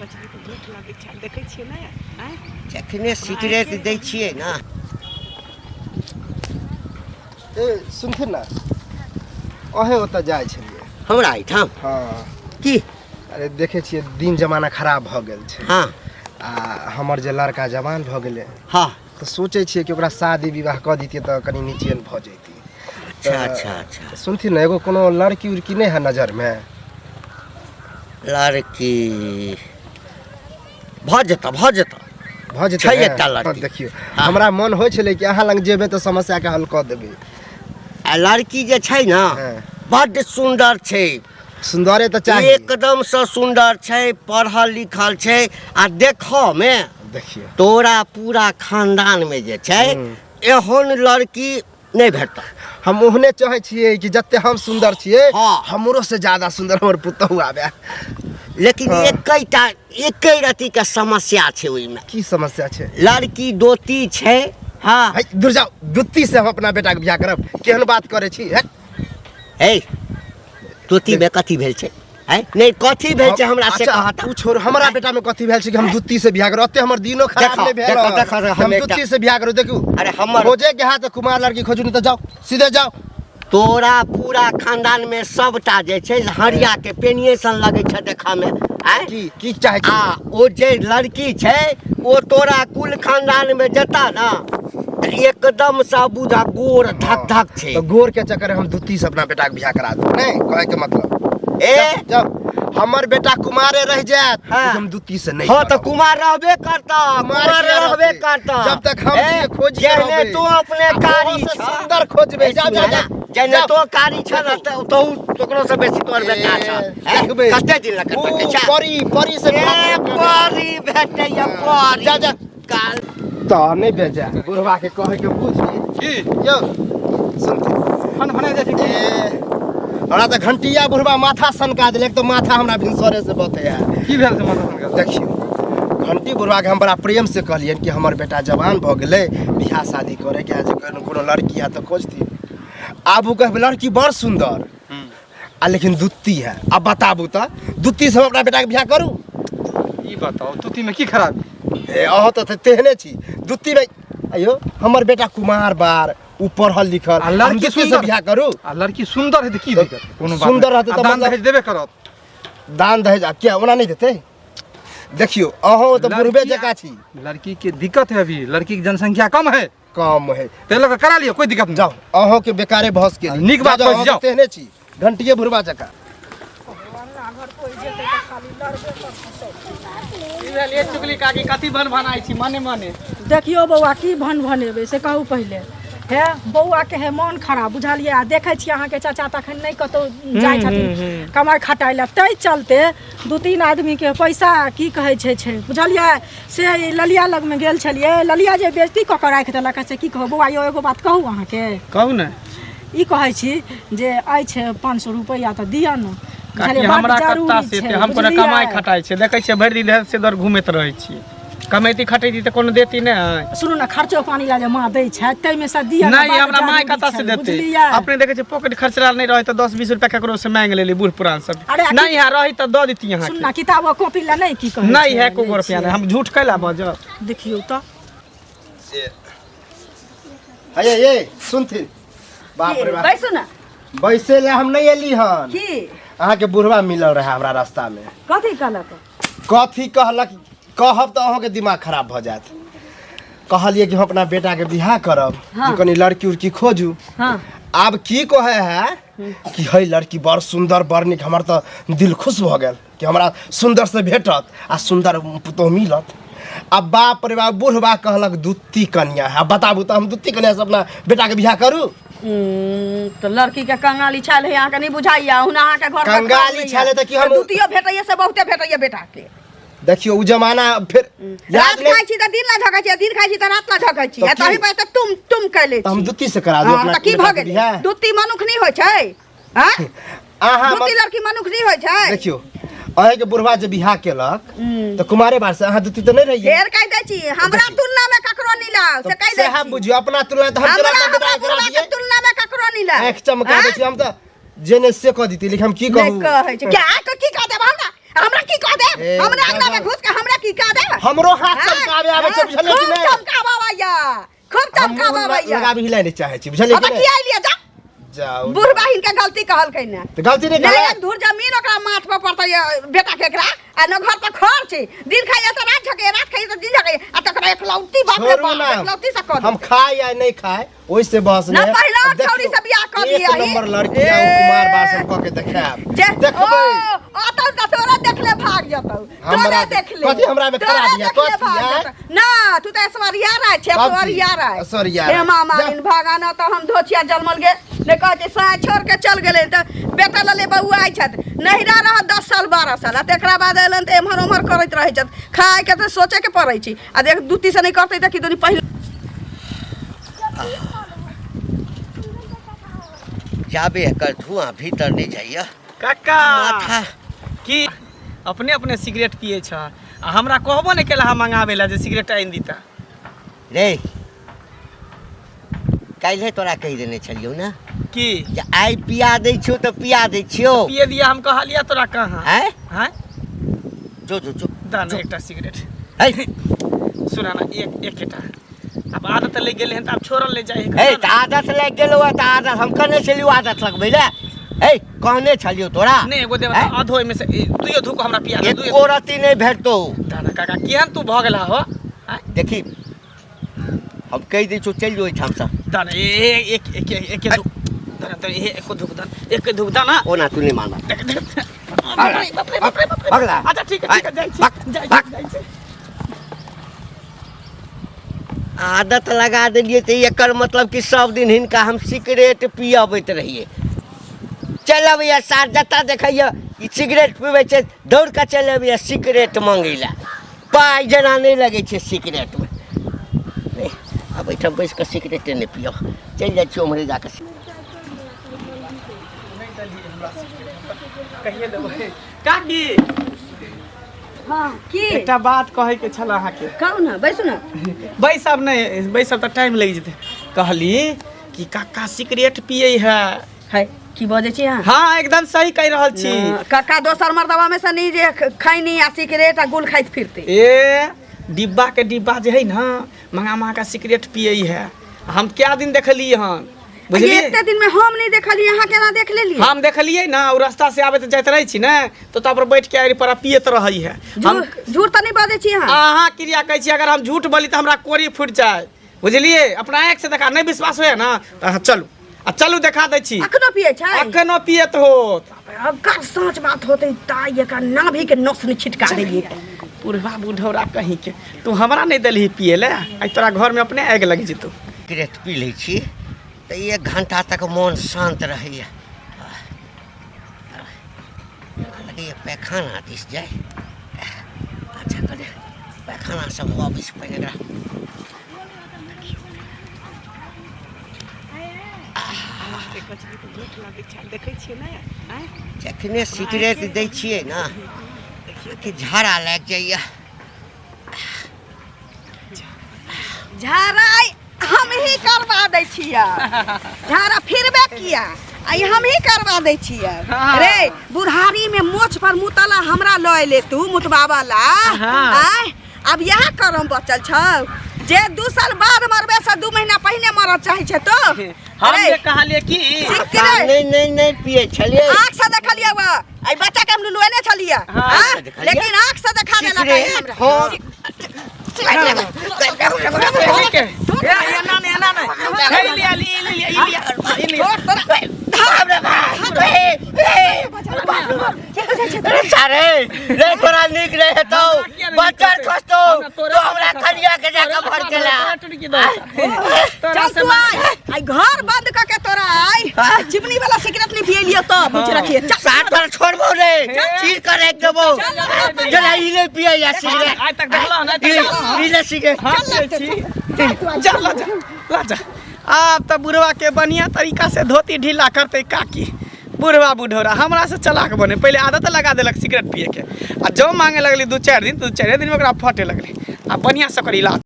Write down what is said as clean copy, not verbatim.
देखै छियै ने जखने सिगरेट दै छियै ना ए सुनथिन ना अहे ओतऽ जाइ छलियै हमरा एहिठाम हाँ की अरे देखे छियै दिन जमाना खराब भऽ गेल छै हाँ आ हमर जे लड़का जवान भऽ गेलै हाँ तऽ सोचै छियै कि ओकरा शादी विवाह कऽ दितियै तऽ कनी नीचेन भऽ जैती अच्छा सुनथिन ना एगो कोनो लड़की उड़की नहीं है नजर में लड़की भऽ जेता छै एकटा लड़की देखियो हमरा मन होइ छलै कि अहाँ लग जेबै तऽ समस्या के हल कऽ देबै आ लड़की जे छै ना बड्ड सुंदर छै सुंदरे तऽ चाहिए एकदम से सुंदर छै पढ़ल लिखल छै आ देखो में देखियो तोरा पूरा खानदान में जे छै एहन लड़की नहीं भेटत हम ओहने चाहे छियै कि जत्ते हम सुंदर छियै हाँ। हमरो से ज्यादा सुंदर हमर पुतहु आबे लेकिन एकै रति के समस्या छै ओइमे की समस्या छै लड़की दोती छै हाँ है दूर जाओ दुत्ती से हम अपना बेटा के बियाह करब केहन बात करे छी हे दोती में कथी भेल छै है नहीं कथी भेल छै हमरा से कहता तू छोड़ हमरा बेटा में कथी भेल छै कि हम दुत्ती से बियाह करब ओते हमर दिनो खराब नहीं भेल हम दुत्ती से बियाह करब देखू अरे हमर खोजे के हाथ कुमार लड़की खोजू नहीं तो जाओ सीधे जाओ तोरा पूरा खानदान में सबटा जे छै हरिया के पेनिये सन लगे छै देखा में की चाहे छी आ ओ जे लड़की छै ओ तोरा कुल खानदान में जता ना एकदम सा बुझा गोर धक धक छै तो गोर के चक्कर हम दुत्ती से अपना बेटा के बियाह करा दू नहीं कहे के मतलब ए जाओ हमर बेटा कुमारे रह जात हम दुत्ती से नहीं हां तो कुमार रहबे करता कुमार रहबे करता जब तक हम खोज के रहबे तो अपने कारी सुंदर खोजबे जा जा जने तो कारी छ न तो तोकरो से बेसी तोर बेटा छ कते दिन लगत छै परी से परी भेटै या परी जा जा काल तो नहीं भेजा बुढ़वा के कहे के बुझी की यो सुनती फन फने जे छै हमरा तो घंटिया बुढ़वा माथा सनका देले तो माथा हमरा भिनसरे से बते है की भेल से माथा सनका देखियो घंटी बुढ़वा के हम बड़ा प्रेम से कहलियन कि हमर बेटा जवान भ गेले बियाह शादी करे के जे कोनो लड़की है तो खोजती आब उ कहबे लड़की बड़ सुंदर आ लेकिन दुत्ती है अब बताबू तो दुत्ती से हम अपना बेटा के बियाह करू ई बताओ तुती में की खराबी ए अह तो तेहने छी दुत्ती में अयो हमर बेटा कुमार बार ऊ पढ़ल लिखल हम दुत्ती से बियाह करू आ लड़की सुंदर है त की दिक्कत कोनो बात सुंदर रहते तो दान दहेज देबे करत दान दहेज क्या ओना नहीं देते देखियो अहो तो बुढ़बे जका छी लड़की के दिक्कत है अभी लड़की की जनसंख्या कम है कम है ते लोग करा लियो कोई दिक्कत नहीं जाओ अहो के बेकारे बहस के नीक बात जाओ जाओ तेहने छी घंटिए बुढ़वा जका चुगली काकी कथी भन भनाई छी मने मने देखियो बौआ की भन भनेबे से कहू पहले हे बौआ के है मन खराब बुझलिए आ देखे छी अहाँ के चाचा तखन नहीं कतो जाय छथिन कमाई खटाई ला तै चलते दू तीन आदमी के पैसा की कहे छै बुझलिए से ललिया लग में गेल छलिए ललिया जे बेइज्जती क के राख देलक से की कहू बौआ यो एगो बात कहू अहाँ के कहू ने ई कहै छी जे आइ छै 500 रुपया त दिया न काकी हमरा कत्ता से ते हम कोनो कमाई खटाई छै देखे छै भरि दिन देह से दर घुमैत रहै छी कमेती खटेती त कोनो देती नै सुनु ना खर्चो पानी ला जे मां दै छै तै में से दिया नहीं हमरा माय कत्ता से देते अपने देखे छै पॉकेट खर्चरा नहीं रहे त 10-20 रुपया केकरो से मांग लेली बूढ़ पुरान सब नहीं है रही त द देती यहां सुन ना किताब कॉपी ला नहीं की कहै नहीं है को रुपया नहीं हम झूठ कैला बज देखियो त हे ये सुनथिन बाप रे बाप बैसु ना बैसे ले हम नहीं एली हन की अहाँ के बुढ़वा मिलल रहे हमरा रास्ता में कथी कहलक कथी कहलक कहब तो अहाँ के दिमाग खराब भ जात कहलिए कि हम अपना बेटा के बियाह करब कि कनी लड़की उड़की खोजू हां अब की कहे है कि है लड़की बड़ सुंदर बड़ निक हमर तो दिल खुश भ गेल कि हमरा सुंदर से भेटत आ सुंदर पुतोह मिलत अब बाप रे बाप बुढ़वा कहलक दुत्ती कन्या है बताबू तो हम दुत्ती कन्या से अपना बेटा के बियाह करू तो लड़की के कंगाली छाल है यहाँ के नहीं बुझाइया हुना के घर कंगाली छाले त कि हम दुतियो भेटैया से बहुते भेटैया बेटा के देखियो उ जमाना फिर रात खाई छी त दिन ला झकै छी दिन खाई छी त रात ला झकै छी तही पे त तुम कैले छी हम दुत्ती से करा दू अपना त की भ गेल दुत्ती मनुख नहीं होय छै हां आहा दुत्ती लड़की मनुख नहीं होय छै देखियो अहे के बुढ़वा जे बियाह केलक त कुमारे बार से अहाँ दुत्ती त नहीं रहिए ढेर कह दै छी हमरा तुलना में ककरो नहीं ला से कह दै छी हम बुझियो अपना तुलना त हम हमरा बेटा करा दिए तुलना में ककरो नहीं ला एक चमका दै छी हम त जेने से कह दीती लेकिन हम की कहू नहीं कहै छै क्या तो की कह देब हमरा हमरा की कह दे ए, हमरा अंगना में बाबा। घुस के हमरा की कह दे हमरो हाथ चमकावे आवे छै बुझलिए कि खूब नहीं चमकावा भैया खूब चमकावा भैया लगा भी हिलाय नहीं चाहे छी बुझलिए अब कि की नहीं आइलिए जा जाओ बूढ़ बहिन के गलती कहलकै ने तो गलती नहीं नहीं करे एक धूर जमीन ओकरा माथ पर पड़तै बेटा के एकरा आ न घर पर खर छै दिन खाइए तो रात झके रात खाइए तो दिन झके आ तकरा एक लौटी बाप रे छोड़ू बाप ना एक लौटी से कर हम खाए या नहीं खाए ओइ से बस ना नहीं पहला अब देखियो, छौरी से बियाह कर लिया एक नंबर लड़की आ कुमार बासन क के देखाब जे देखबै आता त तोरा देखले भाग जतौ तोरा हमरा देखले कथी हमरा में तोरा खरा दिया देखले कथी भाग है जतौ। ना तू त ऐश्वर्या राय छे कथी? ऐश्वर्या राय ऐश्वर्या हे राय। मामा जा। इन भागाना तो हम धोचिया जलमल गे ने कहते साय छोड़ के चल गेले त बेटा लले बउआ आइ छत नहिरा रह 10 साल 12 साल आ तेकरा बाद एलन त एमहर उमहर करैत रहै छत खाए के त सोचे के पड़ै छी आ देख दूती से नहीं करतै त कि दोनी पहिले जाबे एकर धुआं भीतर नहीं जाइए काका माथा की अपने अपने सिगरेट पिए छ आ हमरा कहबो नहीं केला मंगावे ला जे सिगरेट आइन दीता रे काल्हे तोरा कहि देने छलियौ ना की जे आइ पिया दै छियौ तऽ पिया दै छियौ पिए दिया हम कहलिया तोरा कहाँ हैं हैं जो जो जो दाना एकटा सिगरेट है सुना ना एकेटा अब आदत ले गेले हन त अब छोड़ल ले जाए है तऽ आदत लागि गेलौ तऽ आदत हम कने छलियौ आदत लगबै ले है कहने छलियौ तोरा नहीं एगो देव हैं? अधोय में से दुइयो धुक हमरा पिया दे एको रत्ती नहीं भेटतौ दाना काका केहन तू भ गेला हो हैं? देखी हम कहि दै छियौ चलि जो एहिठाम से दाना एक एक एक एक धुक दाना तो एक धुक दाना एक धुक दाना ओना तू नहीं मानबा देख देख बाप रे बाप रे बाप रे बाप रे भगला। अच्छा ठीक है जाई छी जाई छी आदत लगा देलिए तो एकर मतलब कि सब दिन हिनका हम सिगरेट पियबैत रहिए चल अबैया सार जता देखैया ई सिगरेट पीबै छै दौड़ कऽ चल अबैया सिगरेट मंगै लए पाइ जेना नहीं लगे छै सिगरेट में नहीं, अब एहिठाम बैस कऽ सिगरेटे नहीं पियब चलि जाइ छियै उम्हरे जाकऽ कहिए देबै काकी हां की एकटा बात कहे के छल अहाँ के कहू ना बैसु ना बैसब नहीं बैसब त टाइम लग जेते कहली कि काका सिगरेट पिए है है की बजे छी अहाँ हाँ एकदम सही कह रहल छी काका दोसर मर्दवा में से नहीं जे खैनी आ सिगरेट आ गुल खाइत फिरते ए डिब्बा के डिब्बा जे है ना मंगा मंगा के सिगरेट पिए है हम क्या दिन देखलिए हन बुझलिए एते दिन में हम नहीं देखली अहाँ केना देख लेली हम देखलिए ना और रास्ता से आबे जाइत रही छी ना तो तब पर बैठ के आरि पर पियत रही है हम झूठ तो नहीं बाजे छी अहाँ अहाँ क्रिया कहै छी अगर हम झूठ बोली तो हमरा कोरी फूट जाए बुझलिए अपना आँख से देखा नहीं विश्वास होए ना तो अहाँ चलू आ चलू देखा दै छी अखनो पिए छै अखनो पियत होत अगर सच बात होते ताई एकर नाभि के नस ने छिटका देलिए बुढ़वा बुढ़ौरा कहीं के तू हमरा नहीं देलही पिए ले आई तोरा घर में अपने आगि लग जेतौ सिगरेट पी लै छी तऽ 1 घंटा तक मन शांत रहैया लगैया पैखाना दिस जाए अच्छा करे पैखाना सब वापिस पहले एकरा देखै छियै ना जखने सिगरेट दै छियै ना कि झाड़ा लागि जाइया झाड़ा हम ही करवा दै छियै झाड़ा फिरबे किया आई हम ही करवा दै छियै रे बुढ़ारी में मोछ पर मुतला हमरा लय ले तू मुतबा वाला आय अब यह करम बचल छौ जे 2 साल बाद मरबे से 2 महीना पहले मरल चाहे छै तो हम ये कहलिए कि सिगरेट नहीं पिए छलिए आँख से देखलिए वा आई बच्चा के हम लुलुएने छलिए हां लेकिन आँख से देखा देला कहीं हमरा सारे रे तोरा निक रहे हेतौ बच्चा खस्तो तो हमरा खलिया के जाके भर केला चल तू आई घर बंद करके तोरा आई चिमनी वाला सिगरेट नहीं पिए लियो तो पूछ रखिए साथ पर छोड़बो रे चीर कर एक देबो जला इले पिए या सिगरेट आज तक देखला ना इले सिगरेट जा ला जा अब तो बुढ़वा के बढ़िया तरीका से धोती ढीला करते काकी बुढ़वा बुढ़ौरा हमरा से चलाक बने पहले आदत लगा देलक सिगरेट पिए के आ जो मांगे लगली 2-4 दिन तो 2-4 दिन में ओकरा फटे लगली आ बढ़िया से ओकर इलाज